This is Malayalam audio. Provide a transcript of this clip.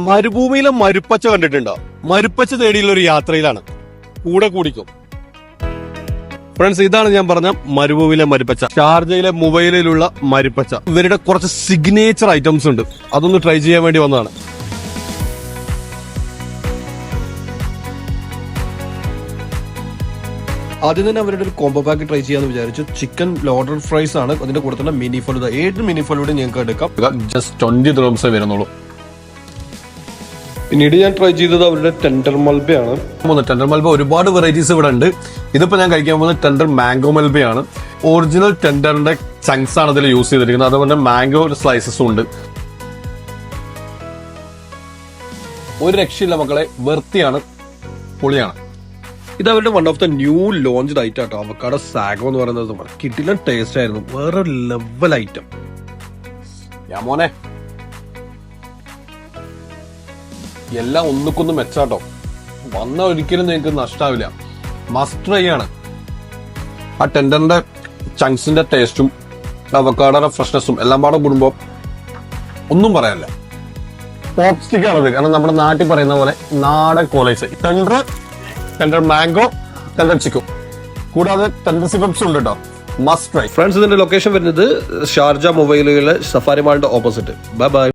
മരുഭൂമിയിലെ മരുപ്പച്ച കണ്ടിട്ടുണ്ടോ? മരുപ്പച്ച തേടിയുള്ള ഒരു യാത്രയിലാണ്. കൂടെ കൂടിക്കും ഫ്രണ്ട്സ്. ഇതാണ് ഞാൻ പറഞ്ഞ മരുഭൂമിയിലെ മരുപ്പച്ച. ഷാർജയിലെ മൊബൈലിലുള്ള മരുപ്പച്ച. ഇവരുടെ കുറച്ച് സിഗ്നേച്ചർ ഐറ്റംസ് ഉണ്ട്, അതൊന്ന് ട്രൈ ചെയ്യാൻ വേണ്ടി വന്നതാണ്. ആദ്യം തന്നെ അവരുടെ ഒരു കോംബോ പാക്ക് ട്രൈ ചെയ്യാന്ന് വിചാരിച്ചു. ചിക്കൻ ലോഡർ ഫ്രൈസ് ആണ്, അതിന്റെ കൂടെ തന്നെ മിനി ഫലൂദ. 7 മിനി ഫലൂദ ഞങ്ങൾക്ക് എടുക്കാം. ജസ്റ്റ് 20 ദിർഹംസേ വരുന്നുള്ളൂ. പിന്നീട് ഞാൻ ട്രൈ ചെയ്തത് അവരുടെ ടെൻഡർ മൽബയാണ്. ടെൻഡർ മൽബ ഒരുപാട് വെറൈറ്റീസ് ഇവിടെ ഉണ്ട്. ഇതിപ്പോ ഞാൻ കഴിക്കാൻ പോകുന്നത് ടെൻഡർ മാംഗോ മൽബയാണ്. ഒറിജിനൽ ടെൻഡറിന്റെ ചങ്ക്സ് ആണ് ഇതിൽ യൂസ് ചെയ്തിരിക്കുന്നത്, അതുപോലെ മാംഗോ സ്ലൈസസും ഉണ്ട്. ഒരു രക്ഷയില്ല മക്കളെ, വെർത്തിയാണ്, പൊളിയാണ്. ഇത് അവരുടെ one of the new launched item ആട്ടോ. അവക്കാഡോ സാഗോ എന്ന് പറയുന്നത് കിട്ടില്ല ടേസ്റ്റ് ആയിരുന്നു, വേറെ ലെവൽ ഐറ്റം. ഞാൻ മോനെ എല്ലാം ഒന്നുക്കൊന്നും മെച്ചാട്ടോ. വന്ന ഒരിക്കലും നിങ്ങൾക്ക് നഷ്ടാവില്ല. മസ്റ്റ് ട്രൈ ആണ്. ആ ടെൻഡറിന്റെ ചങ്ക്സിന്റെ ടേസ്റ്റും അവക്കാഡോയുടെ ഫ്രഷ്നെസ്സും എല്ലാം പാടെ കൂടുമ്പോ ഒന്നും പറയാനില്ല. പോപ്സ്റ്റിക് ആണത്, കാരണം നമ്മുടെ നാട്ടിൽ പറയുന്ന പോലെ നാടൻ college. Tender mango, tender chicken, കൂടാതെ ടെൻഡർ സിപ്പപ്സ് ഉണ്ട് കേട്ടോ. Must try friends. ഇതിന്റെ ലൊക്കേഷൻ വരുന്നത് ഷാർജ മൊബൈലുകളിലെ സഫാരി മാളിന്റെ ഓപ്പോസിറ്റ്. Bye by.